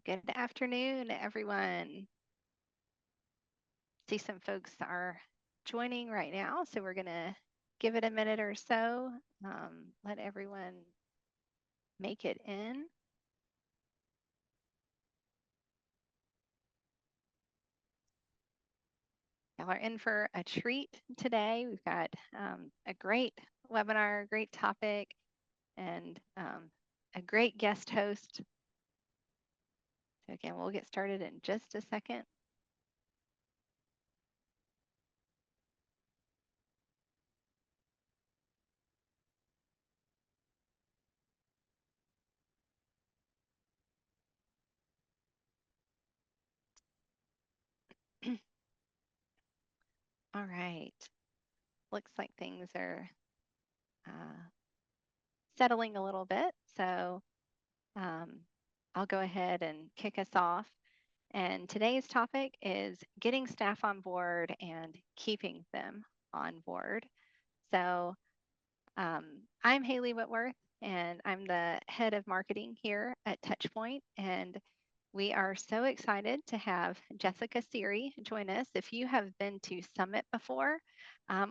Good afternoon, everyone. See some folks are joining right now, so we're going to give it a minute or so, let everyone make it in. Y'all are in for a treat today. We've got a great webinar, great topic, and a great guest host. So again, we'll get started in just a second. All right. Looks like things are settling a little bit. So I'll go ahead and kick us off. And today's topic is getting staff on board and keeping them on board. So I'm Hayley Whitworth, and I'm the head of marketing here at TouchPoint. And we are so excited to have Jessica Siri join us. If you have been to Summit before,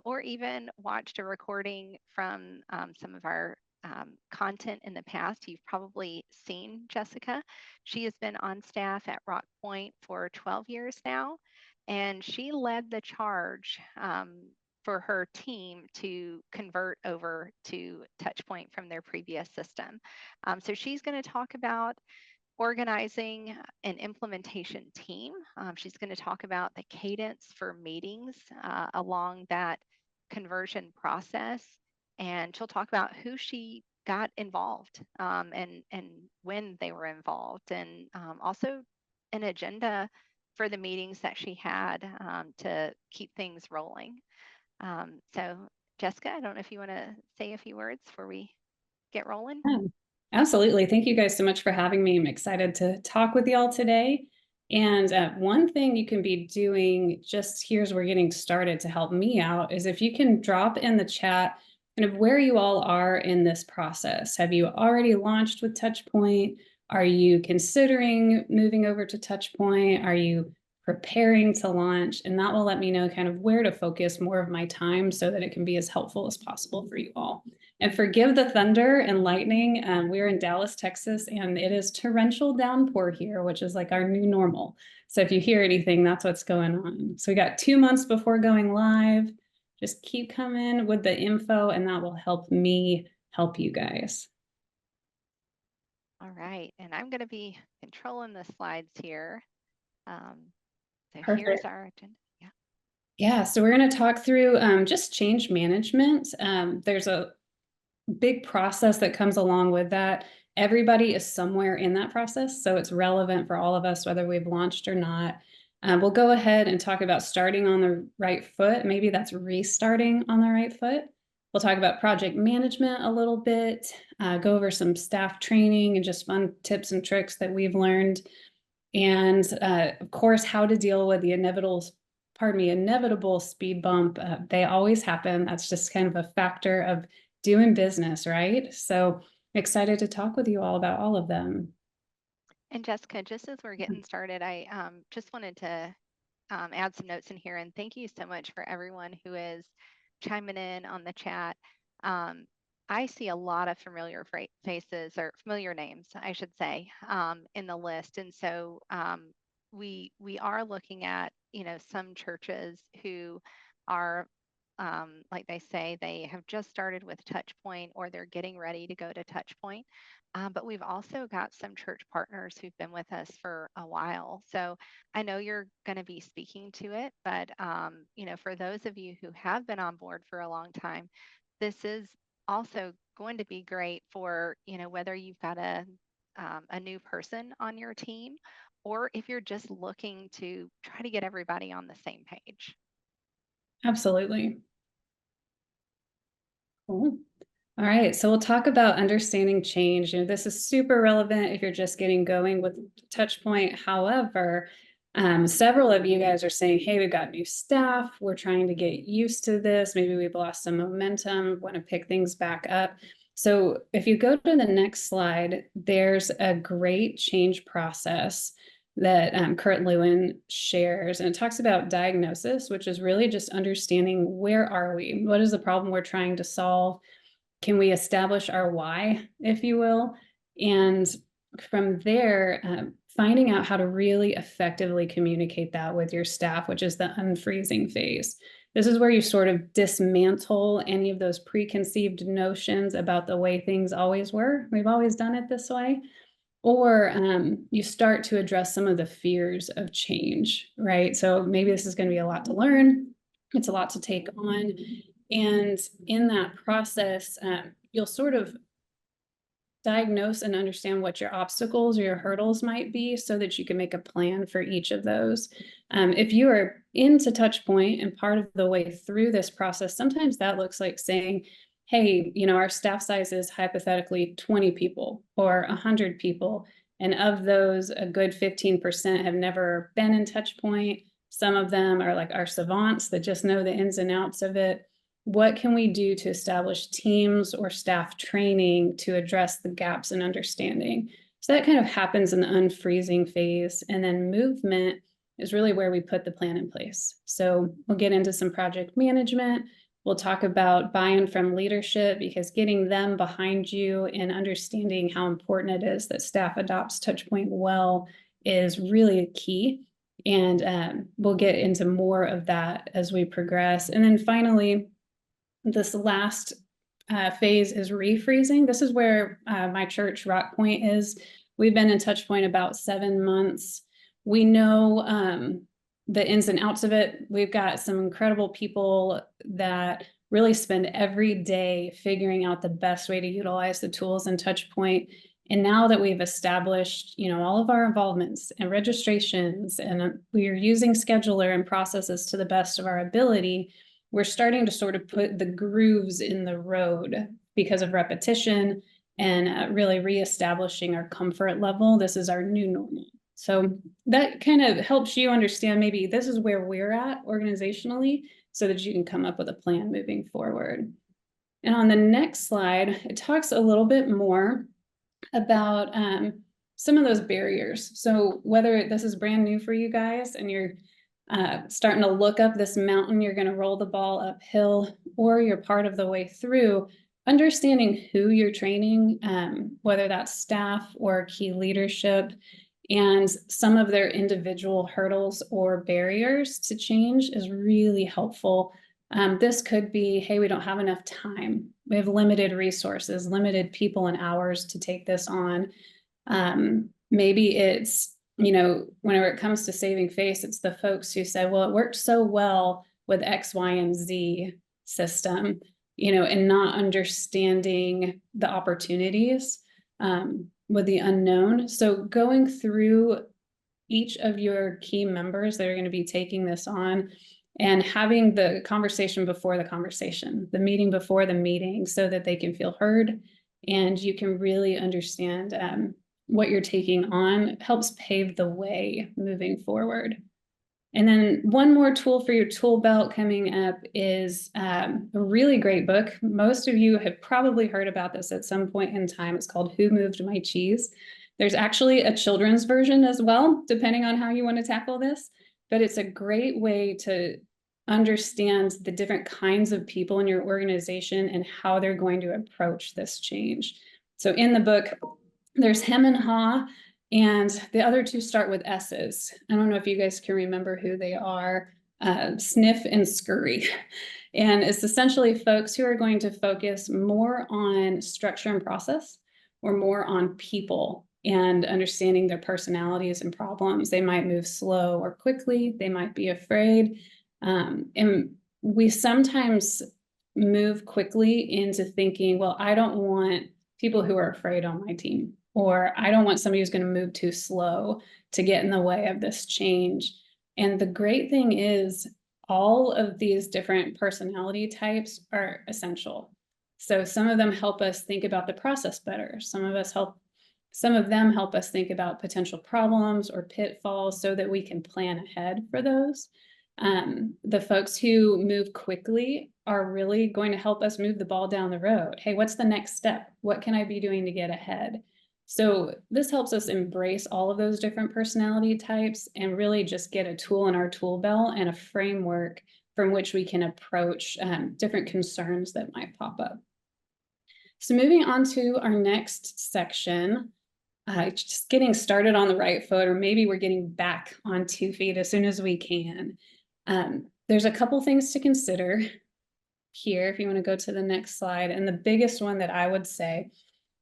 or even watched a recording from some of our content in the past, you've probably seen Jessica. She has been on staff at RockPointe for 12 years now, and she led the charge for her team to convert over to TouchPoint from their previous system. So she's going to talk about organizing an implementation team. She's going to talk about the cadence for meetings along that conversion process. And she'll talk about who she got involved and when they were involved, and also an agenda for the meetings that she had to keep things rolling. So Jessica, I don't know if you want to say a few words before we get rolling. Yeah, absolutely. Thank you guys so much for having me. I'm excited to talk with y'all today. And one thing you can be doing just here's we're getting started to help me out is if you can drop in the chat kind of where you all are in this process. Have you already launched with TouchPoint? Are you considering moving over to TouchPoint? Are you preparing to launch? And that will let me know kind of where to focus more of my time so that it can be as helpful as possible for you all. And forgive the thunder and lightning. We're in Dallas, Texas, and it is torrential downpour here, which is like our new normal. So if you hear anything, that's what's going on. So we got 2 months before going live. Just keep coming with the info, and that will help me help you guys. All right, and I'm going to be controlling the slides here. So Perfect. here's our agenda. Yeah, so we're going to talk through just change management. There's a big process that comes along with that. Everybody is somewhere in that process, so it's relevant for all of us, whether we've launched or not. We'll go ahead and talk about starting on the right foot. Maybe that's restarting on the right foot. We'll talk about project management a little bit, go over some staff training and just fun tips and tricks that we've learned. And of course, how to deal with the inevitable speed bump. They always happen. That's just kind of a factor of doing business, right? So excited to talk with you all about all of them. And Jessica, just as we're getting started, I just wanted to add some notes in here, and thank you so much for everyone who is chiming in on the chat. I see a lot of familiar faces, or familiar names, I should say, in the list. And so we are looking at, some churches who are, like they say, they have just started with TouchPoint, or they're getting ready to go to TouchPoint. But we've also got some church partners who've been with us for a while. So I know you're going to be speaking to it, but for those of you who have been on board for a long time, this is also going to be great for, whether you've got a new person on your team, or if you're just looking to try to get everybody on the same page. Absolutely. Cool. All right, so we'll talk about understanding change. This is super relevant if you're just getting going with TouchPoint. However, several of you guys are saying, hey, we've got new staff. We're trying to get used to this. Maybe we've lost some momentum, want to pick things back up. So if you go to the next slide, there's a great change process that Kurt Lewin shares, and it talks about diagnosis, which is really just understanding where are we? What is the problem we're trying to solve? Can we establish our why, if you will? And from there, finding out how to really effectively communicate that with your staff, which is the unfreezing phase. This is where you sort of dismantle any of those preconceived notions about the way things always were. We've always done it this way. Or you start to address some of the fears of change, right? So maybe this is going to be a lot to learn. It's a lot to take on. And in that process, you'll sort of diagnose and understand what your obstacles or your hurdles might be so that you can make a plan for each of those. If you are into TouchPoint and part of the way through this process, sometimes that looks like saying, hey, our staff size is hypothetically 20 people or 100 people. And of those, a good 15% have never been in TouchPoint. Some of them are like our savants that just know the ins and outs of it. What can we do to establish teams or staff training to address the gaps in understanding? So that kind of happens in the unfreezing phase. And then movement is really where we put the plan in place. So we'll get into some project management. We'll talk about buy-in from leadership, because getting them behind you and understanding how important it is that staff adopts TouchPoint well is really key. And we'll get into more of that as we progress. And then finally, this last phase is refreezing. This is where my church, RockPointe, is. We've been in TouchPoint about 7 months. We know the ins and outs of it. We've got some incredible people that really spend every day figuring out the best way to utilize the tools in TouchPoint. And now that we've established, all of our involvements and registrations, and we are using scheduler and processes to the best of our ability, we're starting to sort of put the grooves in the road because of repetition and really reestablishing our comfort level. This is our new normal. So that kind of helps you understand maybe this is where we're at organizationally so that you can come up with a plan moving forward. And on the next slide, it talks a little bit more about some of those barriers. So whether this is brand new for you guys and you're starting to look up this mountain, you're going to roll the ball uphill, or you're part of the way through, understanding who you're training, whether that's staff or key leadership, and some of their individual hurdles or barriers to change is really helpful. This could be, hey, we don't have enough time. We have limited resources, limited people and hours to take this on. Maybe it's, whenever it comes to saving face, it's the folks who said, well, it worked so well with X, Y, and Z system, and not understanding the opportunities with the unknown. So going through each of your key members that are going to be taking this on and having the conversation before the conversation, the meeting before the meeting, so that they can feel heard and you can really understand what you're taking on, helps pave the way moving forward. And then one more tool for your tool belt coming up is a really great book. Most of you have probably heard about this at some point in time. It's called Who Moved My Cheese? There's actually a children's version as well, depending on how you want to tackle this. But it's a great way to understand the different kinds of people in your organization and how they're going to approach this change. So in the book, there's hem and haw, and the other two start with S's. I don't know if you guys can remember who they are. Sniff and scurry. And it's essentially folks who are going to focus more on structure and process, or more on people and understanding their personalities and problems. They might move slow or quickly. They might be afraid. And we sometimes move quickly into thinking, well, I don't want people who are afraid on my team, or I don't want somebody who's going to move too slow to get in the way of this change. And the great thing is all of these different personality types are essential. So some of them help us think about the process better. Some of them help us think about potential problems or pitfalls so that we can plan ahead for those. The folks who move quickly are really going to help us move the ball down the road. Hey, what's the next step? What can I be doing to get ahead? So this helps us embrace all of those different personality types and really just get a tool in our tool belt and a framework from which we can approach different concerns that might pop up. So moving on to our next section, just getting started on the right foot, or maybe we're getting back on 2 feet as soon as we can. There's a couple things to consider here if you want to go to the next slide. And the biggest one that I would say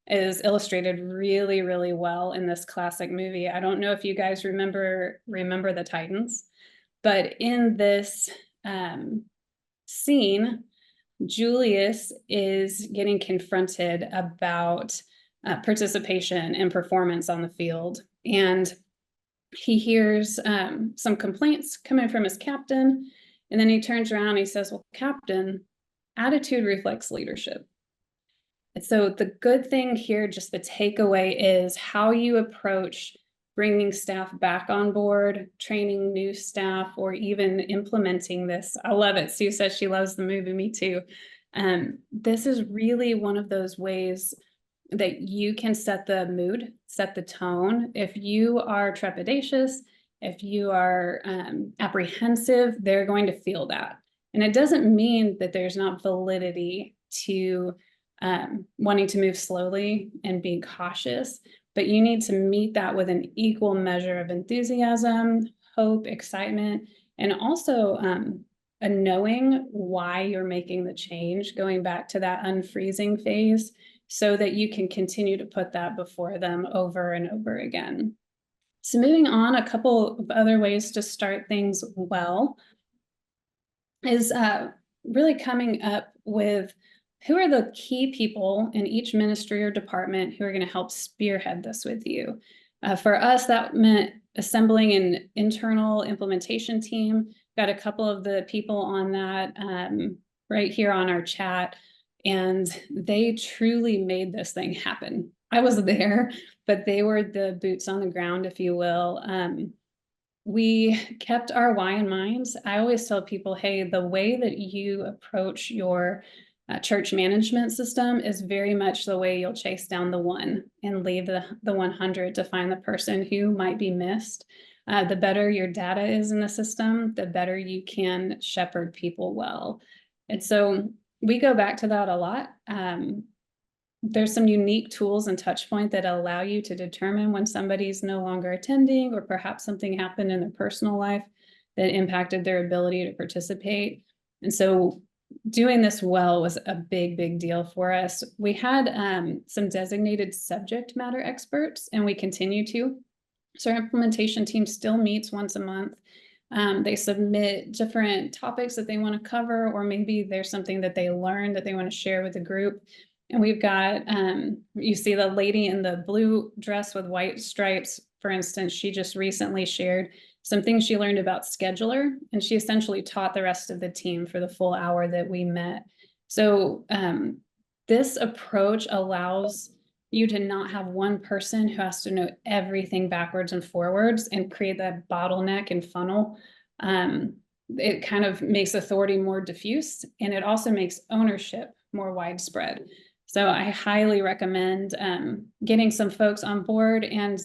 is illustrated really, really well in this classic movie. I don't know if you guys remember the Titans, but in this scene, Julius is getting confronted about participation and performance on the field. And he hears some complaints coming from his captain. And then he turns around and he says, well, Captain, attitude reflects leadership. And so the good thing here, just the takeaway, is how you approach bringing staff back on board, training new staff, or even implementing this. I love it. Sue says she loves the movie, me too. This is really one of those ways that you can set the mood, set the tone. If you are trepidatious, if you are apprehensive, they're going to feel that. And it doesn't mean that there's not validity to wanting to move slowly and being cautious, but you need to meet that with an equal measure of enthusiasm, hope, excitement, and also a knowing why you're making the change, going back to that unfreezing phase, so that you can continue to put that before them over and over again. So moving on, a couple of other ways to start things well is really coming up with who are the key people in each ministry or department who are going to help spearhead this with you. For us, that meant assembling an internal implementation team. Got a couple of the people on that right here on our chat, and they truly made this thing happen. I was there, but they were the boots on the ground, if you will. We kept our why in mind. I always tell people, hey, the way that you approach your church management system is very much the way you'll chase down the one and leave the 100 to find the person who might be missed. The better your data is in the system, the better you can shepherd people well. And so we go back to that a lot. There's some unique tools in TouchPoint that allow you to determine when somebody's no longer attending, or perhaps something happened in their personal life that impacted their ability to participate. And so doing this well was a big, big deal for us. We had some designated subject matter experts, and we continue to. So our implementation team still meets once a month. They submit different topics that they want to cover, or maybe there's something that they learned that they want to share with the group. And we've got, you see the lady in the blue dress with white stripes, for instance, she just recently shared some things she learned about Scheduler, and she essentially taught the rest of the team for the full hour that we met. So this approach allows you to not have one person who has to know everything backwards and forwards and create that bottleneck and funnel. It kind of makes authority more diffuse, and it also makes ownership more widespread. So I highly recommend getting some folks on board. And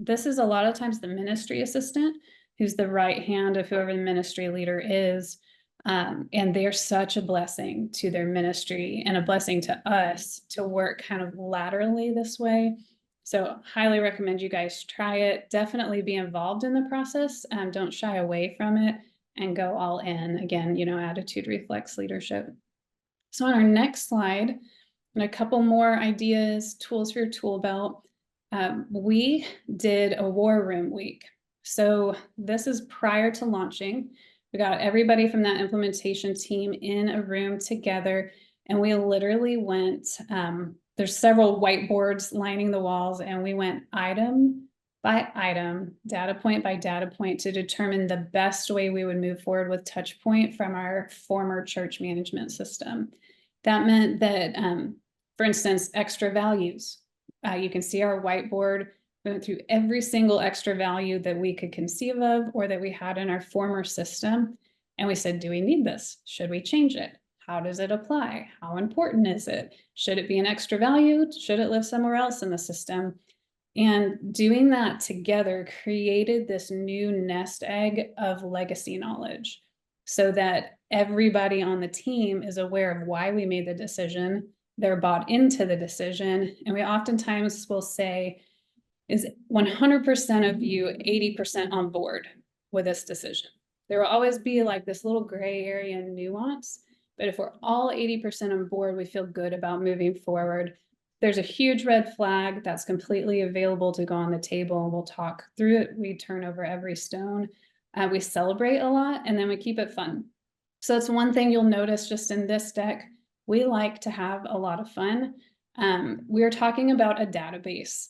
this is a lot of times the ministry assistant who's the right hand of whoever the ministry leader is. And they're such a blessing to their ministry and a blessing to us to work kind of laterally this way. So highly recommend you guys try it. Definitely be involved in the process. Don't shy away from it and go all in. Again, attitude reflects leadership. So on our next slide, and a couple more ideas, tools for your tool belt. We did a war room week. So this is prior to launching. We got everybody from that implementation team in a room together, and we literally went, there's several whiteboards lining the walls, and we went item by item, data point by data point, to determine the best way we would move forward with TouchPoint from our former church management system. That meant that, for instance, extra values. You can see our whiteboard. We went through every single extra value that we could conceive of or that we had in our former system. And we said, do we need this? Should we change it? How does it apply? How important is it? Should it be an extra value? Should it live somewhere else in the system? And doing that together created this new nest egg of legacy knowledge so that everybody on the team is aware of why we made the decision. They're bought into the decision. And we oftentimes will say, is 100% of you 80% on board with this decision? There will always be like this little gray area and nuance, but if we're all 80% on board, we feel good about moving forward. There's a huge red flag that's completely available to go on the table, and we'll talk through it. We turn over every stone. We celebrate a lot, and then we keep it fun. So it's one thing you'll notice just in this deck. We like to have a lot of fun. We're talking about a database.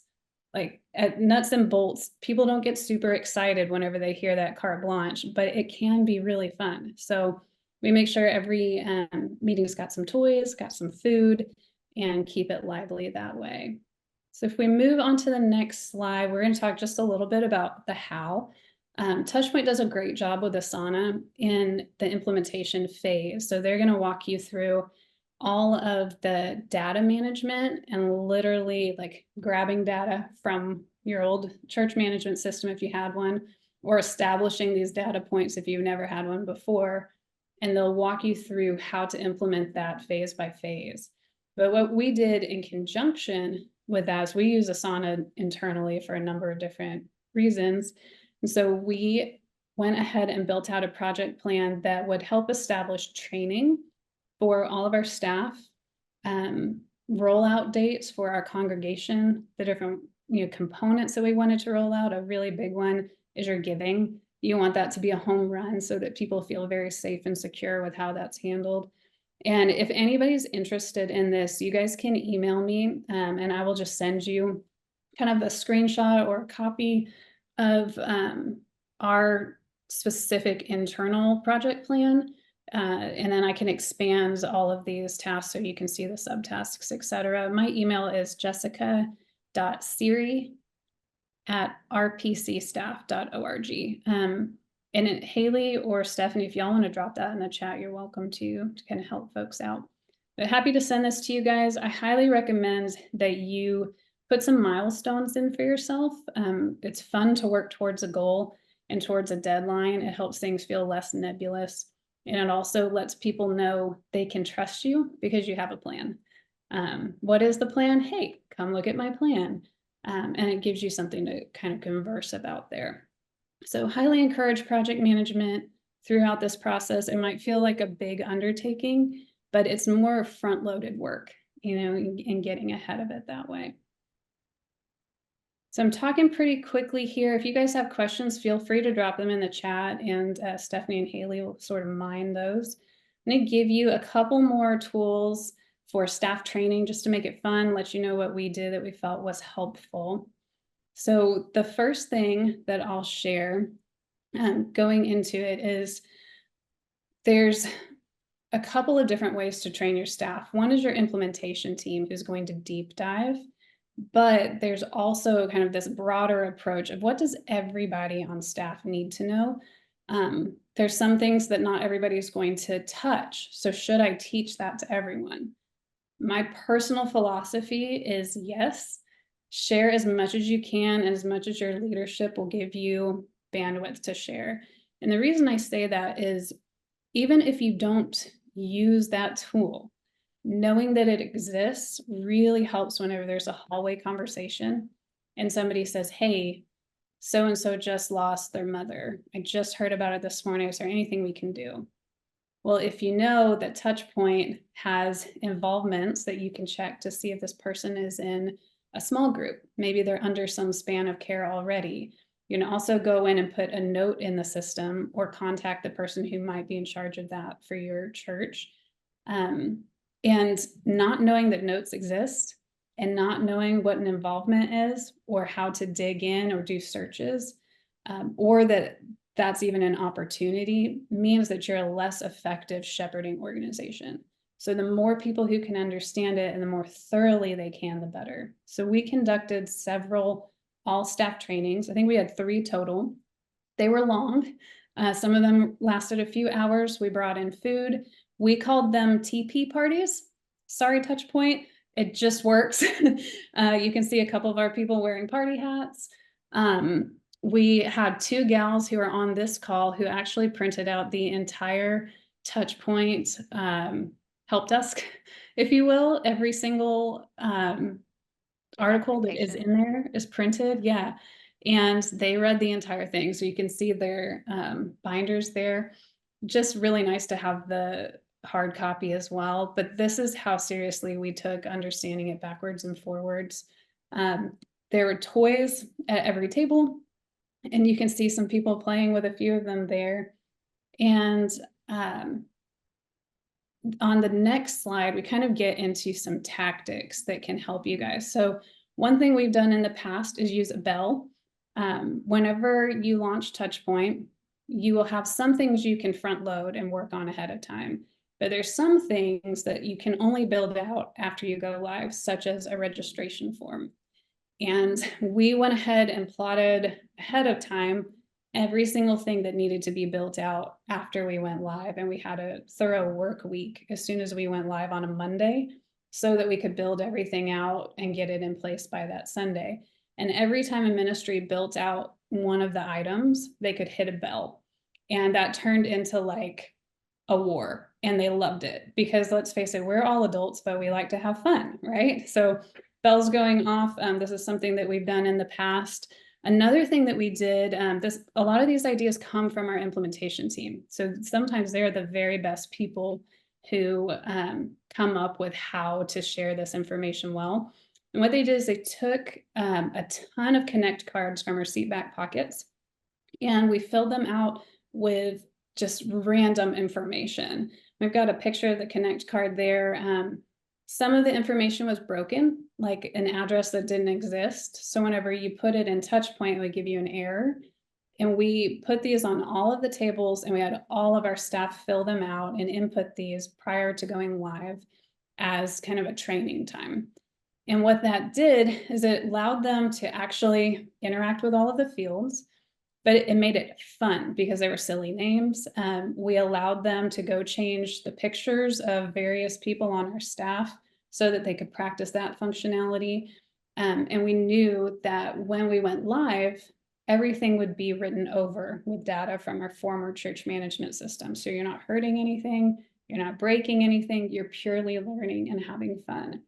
Like at nuts and bolts, people don't get super excited whenever they hear that carte blanche, but it can be really fun. So we make sure every meeting's got some toys, got some food, and keep it lively that way. So if we move on to the next slide, we're going to talk just a little bit about the how. TouchPoint does a great job with Asana in the implementation phase. So they're going to walk you through all of the data management and literally like grabbing data from your old church management system if you had one, or establishing these data points if you've never had one before. And they'll walk you through how to implement that phase by phase. But what we did in conjunction with that is we use Asana internally for a number of different reasons. And so we went ahead and built out a project plan that would help establish training for all of our staff, rollout dates for our congregation, the different components that we wanted to roll out. A really big one is your giving. You want that to be a home run so that people feel very safe and secure with how that's handled. And if anybody's interested in this, you guys can email me and I will just send you kind of a screenshot or a copy of our specific internal project plan. And then I can expand all of these tasks so you can see the subtasks, etc. My email is jessica.siri@rpcstaff.org. And Hayley or Stephanie, if y'all want to drop that in the chat, you're welcome to kind of help folks out. But happy to send this to you guys. I highly recommend that you put some milestones in for yourself. It's fun to work towards a goal and towards a deadline. It helps things feel less nebulous. And it also lets people know they can trust you because you have a plan. What is the plan? Hey, come look at my plan. And it gives you something to kind of converse about there. So highly encourage project management throughout this process. It might feel like a big undertaking, but it's more front-loaded work, in getting ahead of it that way. So I'm talking pretty quickly here. If you guys have questions, feel free to drop them in the chat, and Stephanie and Hayley will sort of mine those. I'm going to give you a couple more tools for staff training just to make it fun, let you know what we did that we felt was helpful. So the first thing that I'll share going into it is there's a couple of different ways to train your staff. One is your implementation team who's going to deep dive. But there's also kind of this broader approach of what does everybody on staff need to know? There's some things that not everybody's going to touch. So should I teach that to everyone? My personal philosophy is yes, share as much as you can and as much as your leadership will give you bandwidth to share. And the reason I say that is even if you don't use that tool, knowing that it exists really helps whenever there's a hallway conversation and somebody says, hey, so-and-so just lost their mother. I just heard about it this morning. Is there anything we can do? Well, if you know that TouchPoint has involvements that you can check to see if this person is in a small group, maybe they're under some span of care already. You can also go in and put a note in the system or contact the person who might be in charge of that for your church. And not knowing that notes exist and not knowing what an involvement is or how to dig in or do searches, or that that's even an opportunity means that you're a less effective shepherding organization. So the more people who can understand it and the more thoroughly they can, the better. So we conducted several all staff trainings. I think we had 3 total. They were long. Some of them lasted a few hours. We brought in food. We called them TP parties. Sorry, TouchPoint. It just works. You can see a couple of our people wearing party hats. We had 2 gals who are on this call who actually printed out the entire TouchPoint help desk, if you will. Every single article that is in there is printed. Yeah. And they read the entire thing. So you can see their binders there. Just really nice to have the hard copy as well. But this is how seriously we took understanding it backwards and forwards. There were toys at every table, and you can see some people playing with a few of them there. And on the next slide, we kind of get into some tactics that can help you guys. So one thing we've done in the past is use a bell. Whenever you launch TouchPoint, you will have some things you can front load and work on ahead of time. But there's some things that you can only build out after you go live, such as a registration form. And we went ahead and plotted ahead of time every single thing that needed to be built out after we went live. And we had a thorough work week as soon as we went live on a Monday so that we could build everything out and get it in place by that Sunday. And every time a ministry built out one of the items, they could hit a bell. And that turned into like a war, and they loved it because, let's face it, we're all adults, but we like to have fun, right? So bells going off. This is something that we've done in the past. Another thing that we did, a lot of these ideas come from our implementation team. So sometimes they're the very best people who come up with how to share this information well. And what they did is they took a ton of Connect cards from our seat back pockets, and we filled them out with just random information. We've got a picture of the Connect card there. Some of the information was broken, like an address that didn't exist. So whenever you put it in TouchPoint, it would give you an error. And we put these on all of the tables, and we had all of our staff fill them out and input these prior to going live as kind of a training time. And what that did is it allowed them to actually interact with all of the fields, but it made it fun because they were silly names. We allowed them to go change the pictures of various people on our staff so that they could practice that functionality. And we knew that when we went live, everything would be written over with data from our former church management system. So you're not hurting anything, you're not breaking anything, you're purely learning and having fun.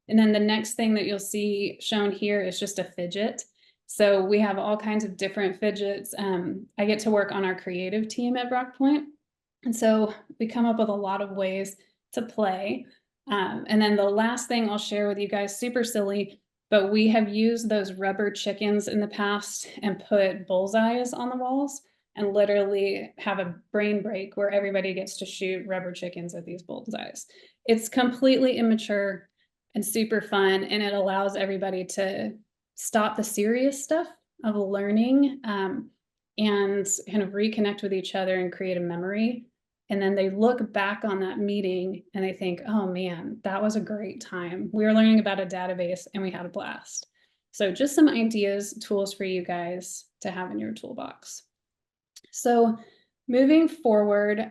And then the next thing that you'll see shown here is just a fidget. So we have all kinds of different fidgets. I get to work on our creative team at RockPointe. And so we come up with a lot of ways to play. And then the last thing I'll share with you guys, super silly, but we have used those rubber chickens in the past and put bullseyes on the walls and literally have a brain break where everybody gets to shoot rubber chickens at these bullseyes. It's completely immature and super fun, and it allows everybody to stop the serious stuff of learning and kind of reconnect with each other and create a memory. And then they look back on that meeting and they think, oh man, that was a great time. We were learning about a database and we had a blast. So just some ideas, tools for you guys to have in your toolbox. So moving forward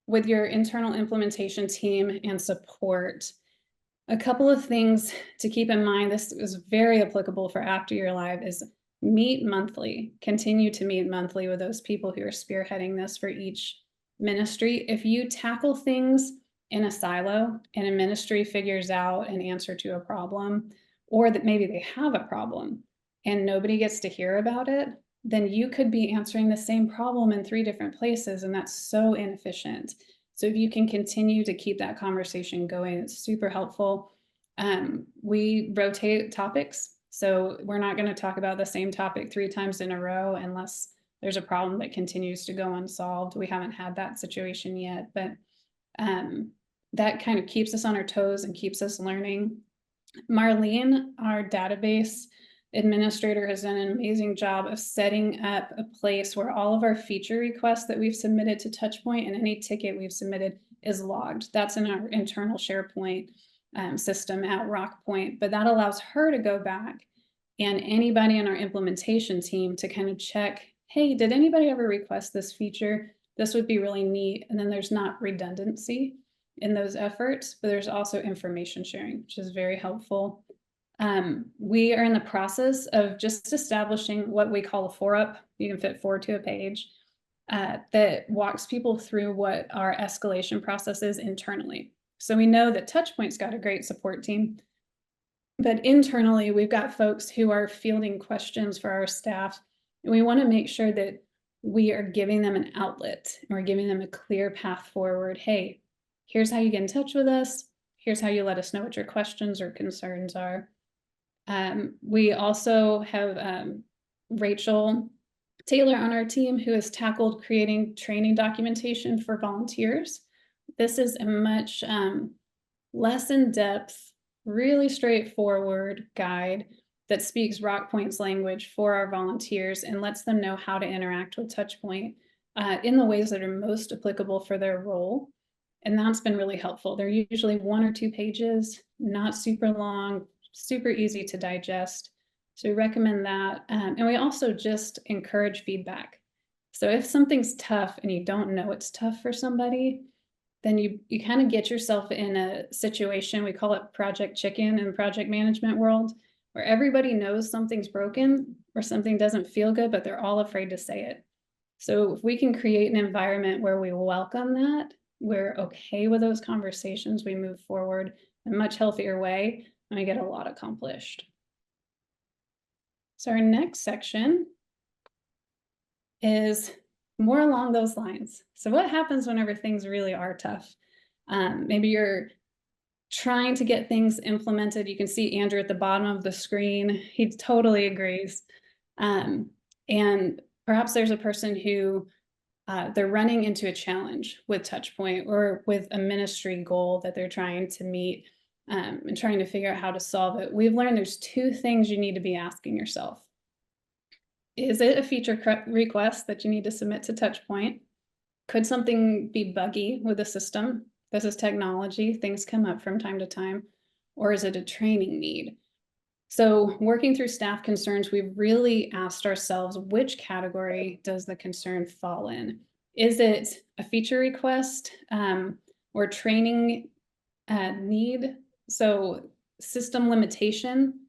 with your internal implementation team and support, a couple of things to keep in mind, this is very applicable for after you're live, is meet monthly. Continue to meet monthly with those people who are spearheading this for each ministry. If you tackle things in a silo and a ministry figures out an answer to a problem, or that maybe they have a problem and nobody gets to hear about it, then you could be answering the same problem in 3 different places, and that's so inefficient. So if you can continue to keep that conversation going, it's super helpful. We rotate topics. So we're not going to talk about the same topic 3 times in a row unless there's a problem that continues to go unsolved. We haven't had that situation yet, but that kind of keeps us on our toes and keeps us learning. Marlene, our database administrator, has done an amazing job of setting up a place where all of our feature requests that we've submitted to TouchPoint and any ticket we've submitted is logged. That's in our internal SharePoint system at RockPointe, but that allows her to go back and anybody in our implementation team to kind of check, hey, did anybody ever request this feature? This would be really neat. And then there's not redundancy in those efforts, but there's also information sharing, which is very helpful. We are in the process of just establishing what we call a 4-up. You can fit 4 to a page that walks people through what our escalation process is internally. So we know that TouchPoint's got a great support team, but internally we've got folks who are fielding questions for our staff, and we want to make sure that we are giving them an outlet and we're giving them a clear path forward. Hey, here's how you get in touch with us. Here's how you let us know what your questions or concerns are. We also have Rachel Taylor on our team who has tackled creating training documentation for volunteers. This is a much less in-depth, really straightforward guide that speaks RockPoint's language for our volunteers and lets them know how to interact with TouchPoint in the ways that are most applicable for their role. And that's been really helpful. They're usually 1 or 2 pages, not super long, super easy to digest. So we recommend that. And we also just encourage feedback. So if something's tough and you don't know it's tough for somebody, then you kind of get yourself in a situation, we call it project chicken in the project management world, where everybody knows something's broken or something doesn't feel good, but they're all afraid to say it. So if we can create an environment where we welcome that, we're okay with those conversations, we move forward in a much healthier way, and we get a lot accomplished. So our next section is more along those lines. So what happens whenever things really are tough? Maybe you're trying to get things implemented. You can see Andrew at the bottom of the screen. He totally agrees. And perhaps there's a person who they're running into a challenge with TouchPoint or with a ministry goal that they're trying to meet and trying to figure out how to solve it. We've learned there's 2 things you need to be asking yourself. Is it a feature request that you need to submit to TouchPoint? Could something be buggy with the system? This is technology, things come up from time to time. Or is it a training need? So working through staff concerns, we've really asked ourselves, which category does the concern fall in? Is it a feature request or training need? So system limitation,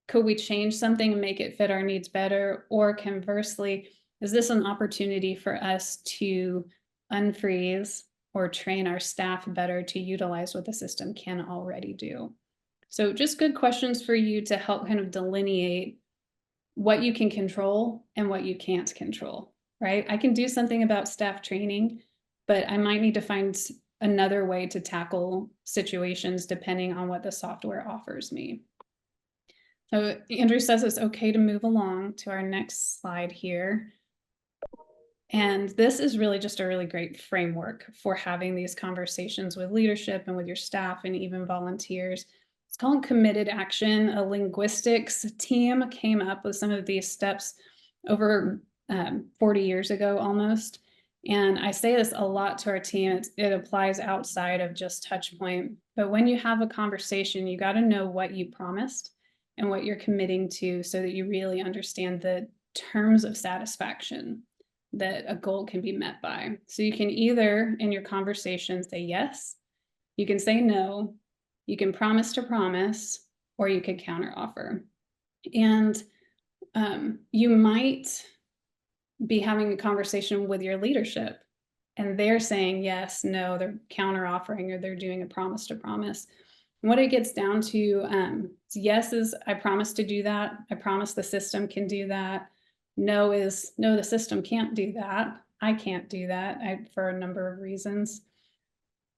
could we change something and make it fit our needs better? Or conversely, is this an opportunity for us to unfreeze or train our staff better to utilize what the system can already do? So just good questions for you to help kind of delineate what you can control and what you can't control, right? I can do something about staff training, but I might need to find another way to tackle situations depending on what the software offers me. So Andrew says it's okay to move along to our next slide here. And this is really just a really great framework for having these conversations with leadership and with your staff and even volunteers. It's called committed action. A linguistics team came up with some of these steps over 40 years ago almost. And I say this a lot to our team. It applies outside of just TouchPoint. But when you have a conversation, you got to know what you promised and what you're committing to so that you really understand the terms of satisfaction that a goal can be met by. So you can either in your conversation say yes, you can say no, you can promise to promise, or you can counter offer. And you might be having a conversation with your leadership and they're saying yes, no, they're counter offering, or they're doing a promise to promise. And what it gets down to, yes is I promise to do that. I promise the system can do that. No is no, the system can't do that. I can't do that for a number of reasons.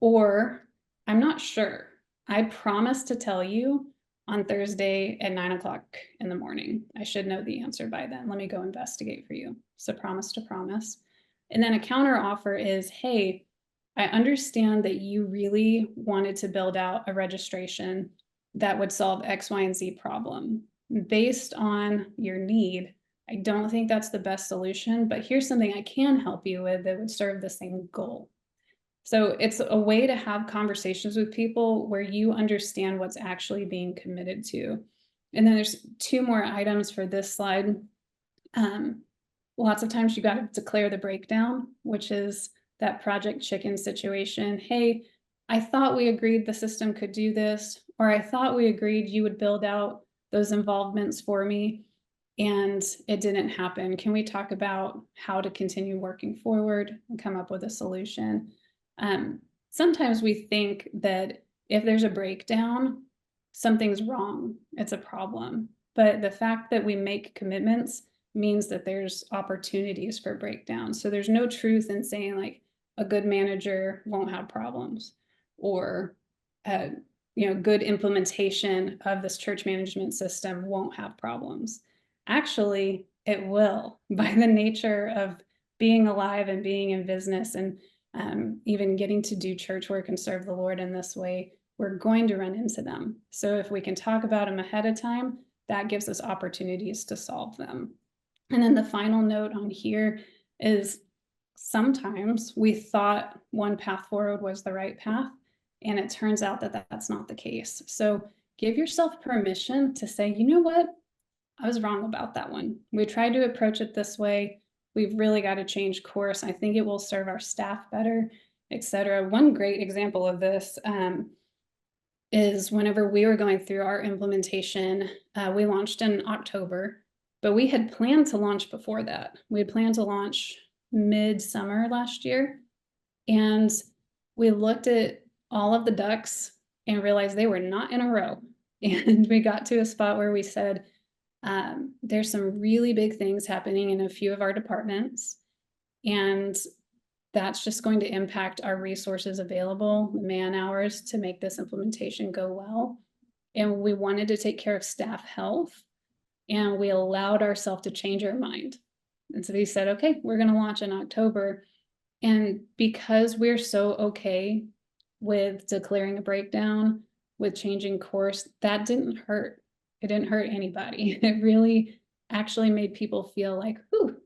Or I'm not sure. I promise to tell you on Thursday at 9 o'clock in the morning. I should know the answer by then. Let me go investigate for you. So promise to promise. And then a counter offer is, hey, I understand that you really wanted to build out a registration that would solve X, Y, and Z problem. Based on your need, I don't think that's the best solution, but here's something I can help you with that would serve the same goal. So it's a way to have conversations with people where you understand what's actually being committed to. And then there's 2 more items for this slide. Lots of times you got to declare the breakdown, which is that project chicken situation. Hey, I thought we agreed the system could do this, or I thought we agreed you would build out those involvements for me, and it didn't happen. Can we talk about how to continue working forward and come up with a solution? Sometimes we think that if there's a breakdown, something's wrong, it's a problem. But the fact that we make commitments means that there's opportunities for breakdown. So there's no truth in saying like a good manager won't have problems, or good implementation of this church management system won't have problems. Actually, it will by the nature of being alive and being in business, and even getting to do church work and serve the Lord in this way. We're going to run into them. So if we can talk about them ahead of time, that gives us opportunities to solve them. And then the final note on here is sometimes we thought one path forward was the right path, and it turns out that that's not the case. So give yourself permission to say, you know what? I was wrong about that one. We tried to approach it this way. We've really got to change course. I think it will serve our staff better, etc. One great example of this is whenever we were going through our implementation, we launched in October, but we had planned to launch before that. We had planned to launch mid-summer last year, and we looked at all of the ducks and realized they were not in a row. And we got to a spot where we said, there's some really big things happening in a few of our departments, and that's just going to impact our resources available, the man hours to make this implementation go well. And we wanted to take care of staff health, and we allowed ourselves to change our mind. And so we said, okay, we're going to launch in October. And because we're so okay with declaring a breakdown, with changing course, that didn't hurt. It didn't hurt anybody. It really actually made people feel like, whew,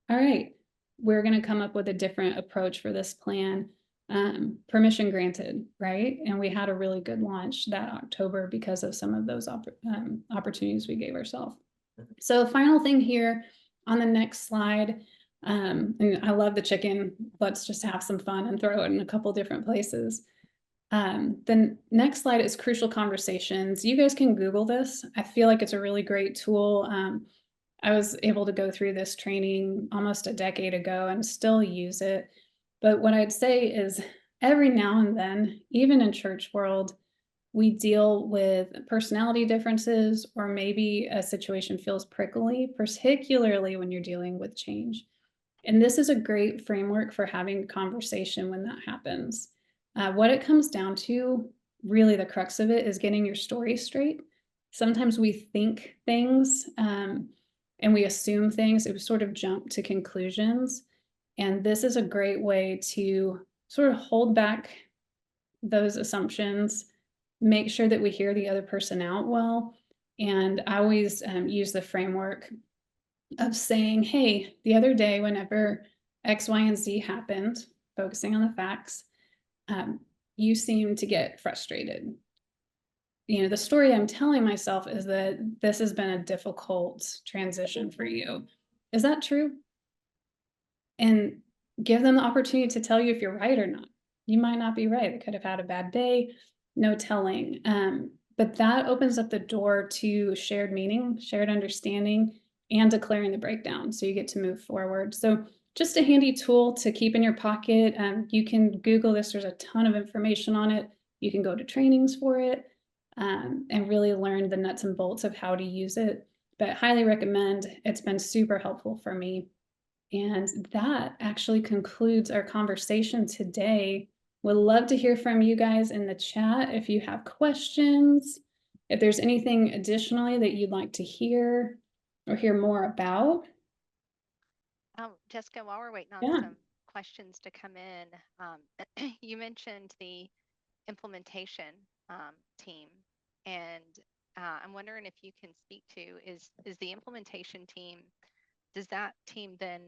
all right, we're going to come up with a different approach for this plan. Permission granted, right? And we had a really good launch that October because of some of those opportunities we gave ourselves. So final thing here on the next slide, and I love the chicken. Let's just have some fun and throw it in a couple different places. The next slide is crucial conversations. You guys can Google this. I feel like it's a really great tool. I was able to go through this training almost a decade ago and still use it. But what I'd say is every now and then, even in church world, we deal with personality differences, or maybe a situation feels prickly, particularly when you're dealing with change. And this is a great framework for having a conversation when that happens. What it comes down to, really the crux of it, is getting your story straight. Sometimes we think things and we assume things, we sort of jump to conclusions. And this is a great way to sort of hold back those assumptions, make sure that we hear the other person out well. And I always use the framework of saying, hey, the other day, whenever X, Y, and Z happened, focusing on the facts, you seem to get frustrated. The story I'm telling myself is that this has been a difficult transition for you. Is that true? And give them the opportunity to tell you if you're right or not. You might not be right. They could have had a bad day, no telling. But that opens up the door to shared meaning, shared understanding, and declaring the breakdown. So you get to move forward. So just a handy tool to keep in your pocket. You can Google this. There's a ton of information on it. You can go to trainings for it and really learn the nuts and bolts of how to use it. But highly recommend. It's been super helpful for me. And that actually concludes our conversation today. Would love to hear from you guys in the chat if you have questions, if there's anything additionally that you'd like to hear or hear more about. Jessica, while we're waiting on Yeah. some questions to come in, you mentioned the implementation team, and I'm wondering if you can speak to is the implementation team, does that team then,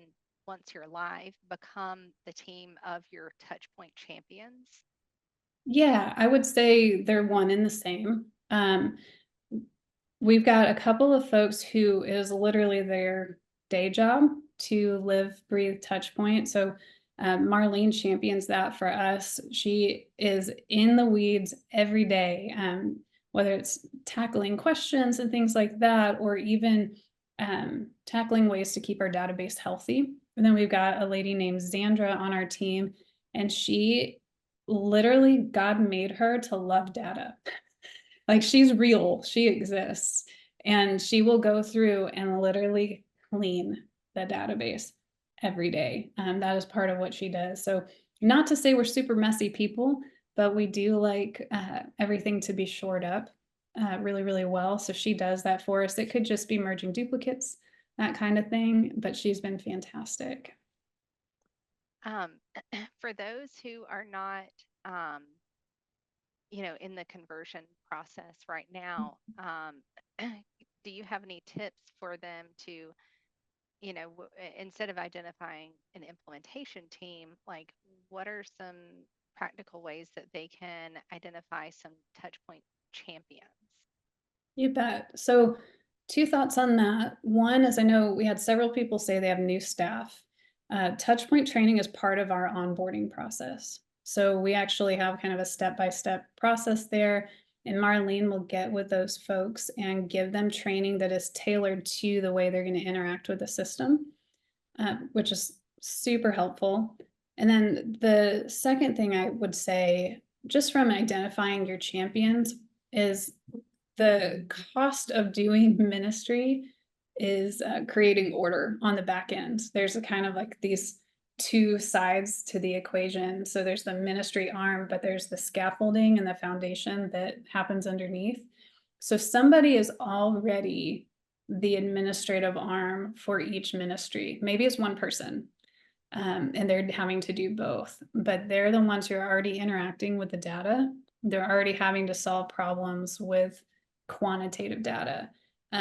once you're live, become the team of your TouchPoint champions? Yeah, I would say they're one and the same. We've got a couple of folks who is literally their day job to live, breathe, touch point. So Marlene champions that for us. She is in the weeds every day, whether it's tackling questions and things like that, or even tackling ways to keep our database healthy. And then we've got a lady named Zandra on our team, and she literally, God made her to love data. Like, she's real, she exists, and she will go through and literally clean the database every day. That is part of what she does. So not to say we're super messy people, but we do like everything to be shored up really, really well. So she does that for us. It could just be merging duplicates, that kind of thing, but she's been fantastic. Um, for those who are not, in the conversion process right now, do you have any tips for them to, instead of identifying an implementation team, like what are some practical ways that they can identify some touch point champions? You bet. So, two thoughts on that. One is I know we had several people say they have new staff. Touchpoint training is part of our onboarding process. So, we actually have kind of a step by step process there. And Marlene will get with those folks and give them training that is tailored to the way they're going to interact with the system, which is super helpful. And then the second thing I would say, just from identifying your champions, is the cost of doing ministry is creating order on the back end. There's a kind of like these two sides to the equation. So there's the ministry arm, but there's the scaffolding and the foundation that happens underneath. So somebody is already the administrative arm for each ministry. Maybe it's one person, and they're having to do both, but they're the ones who are already interacting with the data. They're already having to solve problems with quantitative data.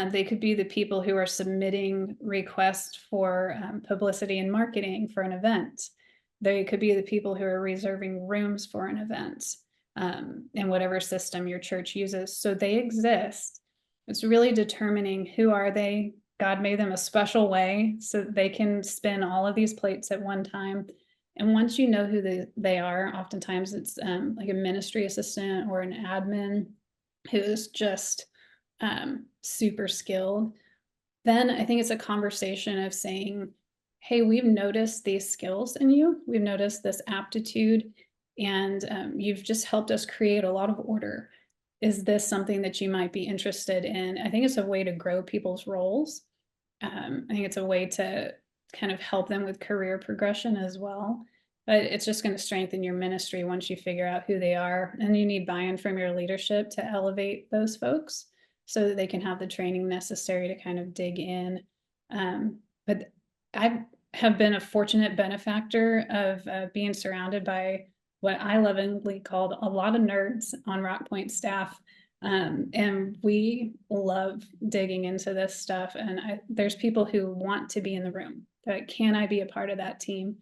They could be the people who are submitting requests for publicity and marketing for an event. They could be the people who are reserving rooms for an event, in whatever system your church uses. So they exist. It's really determining who are they. God made them a special way so that they can spin all of these plates at one time. And once you know who they are, oftentimes it's like a ministry assistant or an admin who's just super skilled. Then I think it's a conversation of saying, hey, we've noticed these skills in you. We've noticed this aptitude, and you've just helped us create a lot of order. Is this something that you might be interested in? I think it's a way to grow people's roles. I think it's a way to kind of help them with career progression as well. But it's just going to strengthen your ministry once you figure out who they are. And you need buy-in from your leadership to elevate those folks so that they can have the training necessary to kind of dig in. But I have been a fortunate benefactor of being surrounded by what I lovingly called a lot of nerds on RockPointe staff. And we love digging into this stuff. And there's people who want to be in the room. But can I be a part of that team?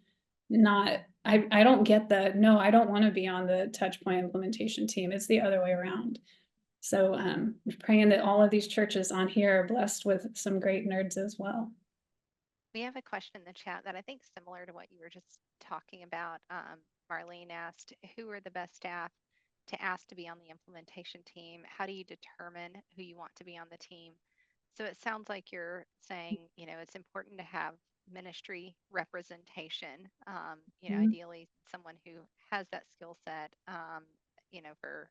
I don't get no, I don't want to be on the TouchPoint implementation team. It's the other way around. So praying that all of these churches on here are blessed with some great nerds as well. We have a question in the chat that I think is similar to what you were just talking about. Marlene asked, who are the best staff to ask to be on the implementation team? How do you determine who you want to be on the team? So it sounds like you're saying, it's important to have ministry representation, ideally someone who has that skill set, for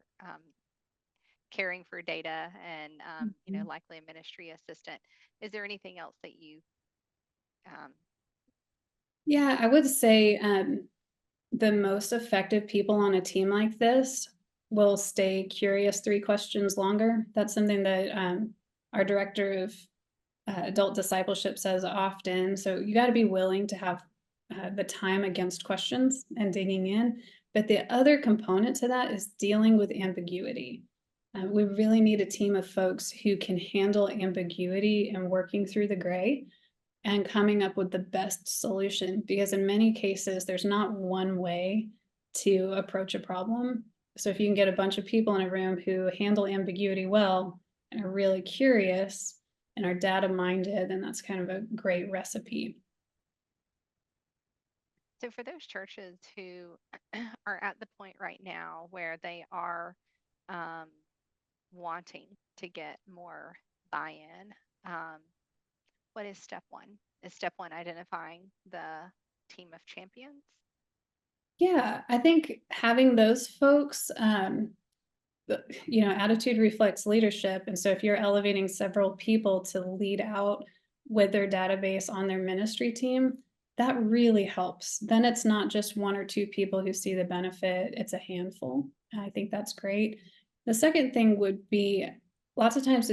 caring for data and, likely a ministry assistant. Is there anything else that you Yeah, I would say the most effective people on a team like this will stay curious 3 questions longer. That's something that our director of adult discipleship says often. So you got to be willing to have the time against questions and digging in. But the other component to that is dealing with ambiguity. We really need a team of folks who can handle ambiguity and working through the gray and coming up with the best solution, because in many cases, there's not one way to approach a problem. So if you can get a bunch of people in a room who handle ambiguity well, and are really curious and are data minded, then that's kind of a great recipe. So for those churches who are at the point right now where they are um, wanting to get more buy-in, um, what is step one? Is step one identifying the team of champions? Yeah, I think having those folks, attitude reflects leadership. And so if you're elevating several people to lead out with their database on their ministry team, that really helps. Then it's not just one or two people who see the benefit, it's a handful. I think that's great. The second thing would be lots of times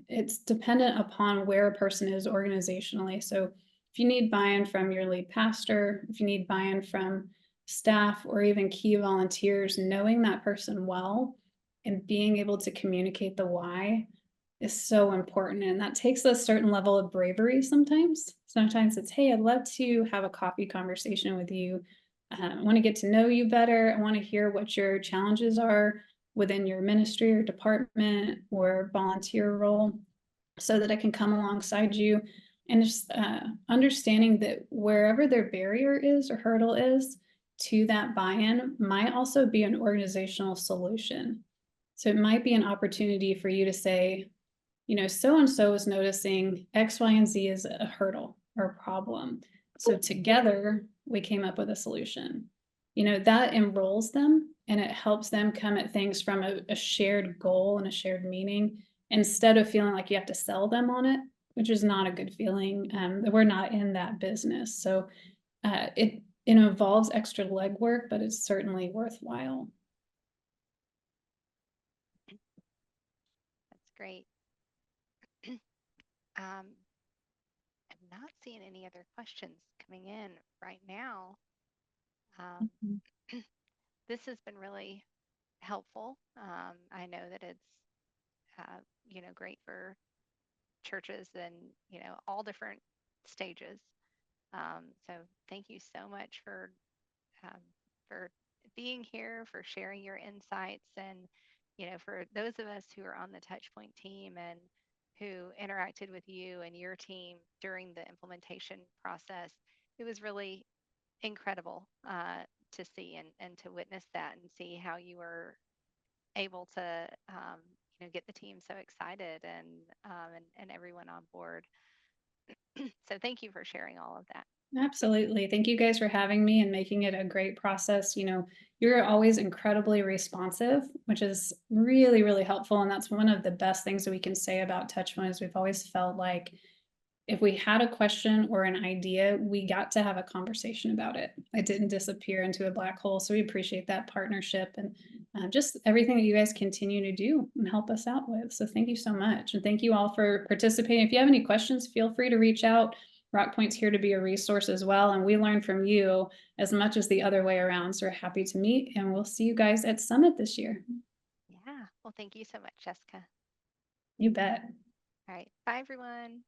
it's dependent upon where a person is organizationally. So if you need buy-in from your lead pastor, if you need buy-in from staff or even key volunteers, knowing that person well and being able to communicate the why is so important. And that takes a certain level of bravery sometimes. Sometimes it's, hey, I'd love to have a coffee conversation with you. I want to get to know you better. I want to hear what your challenges are within your ministry or department or volunteer role so that I can come alongside you. And just understanding that wherever their barrier is or hurdle is to that buy in might also be an organizational solution. So it might be an opportunity for you to say, so and so is noticing X, Y, and Z is a hurdle or a problem. So together we came up with a solution. That enrolls them and it helps them come at things from a shared goal and a shared meaning instead of feeling like you have to sell them on it, which is not a good feeling. We're not in that business. So it involves extra legwork, but it's certainly worthwhile. That's great. Um, I'm not seeing any other questions coming in right now. Um, Mhm. this has been really helpful. I know that it's great for churches and all different stages. So thank you so much um, for being here, for sharing your insights, and for those of us who are on the TouchPoint team and who interacted with you and your team during the implementation process. It was really incredible to see and to witness that and see how you were able to get the team so excited and everyone on board. So thank you for sharing all of that. Absolutely. Thank you guys for having me and making it a great process. You're always incredibly responsive, which is really, really helpful. And that's one of the best things that we can say about TouchPoint is we've always felt like if we had a question or an idea, we got to have a conversation about it. It didn't disappear into a black hole. So we appreciate that partnership and just everything that you guys continue to do and help us out with. So thank you so much. And thank you all for participating. If you have any questions, feel free to reach out. RockPoint's here to be a resource as well. And we learn from you as much as the other way around. So we're happy to meet and we'll see you guys at Summit this year. Yeah. Well, thank you so much, Jessica. You bet. All right. Bye, everyone.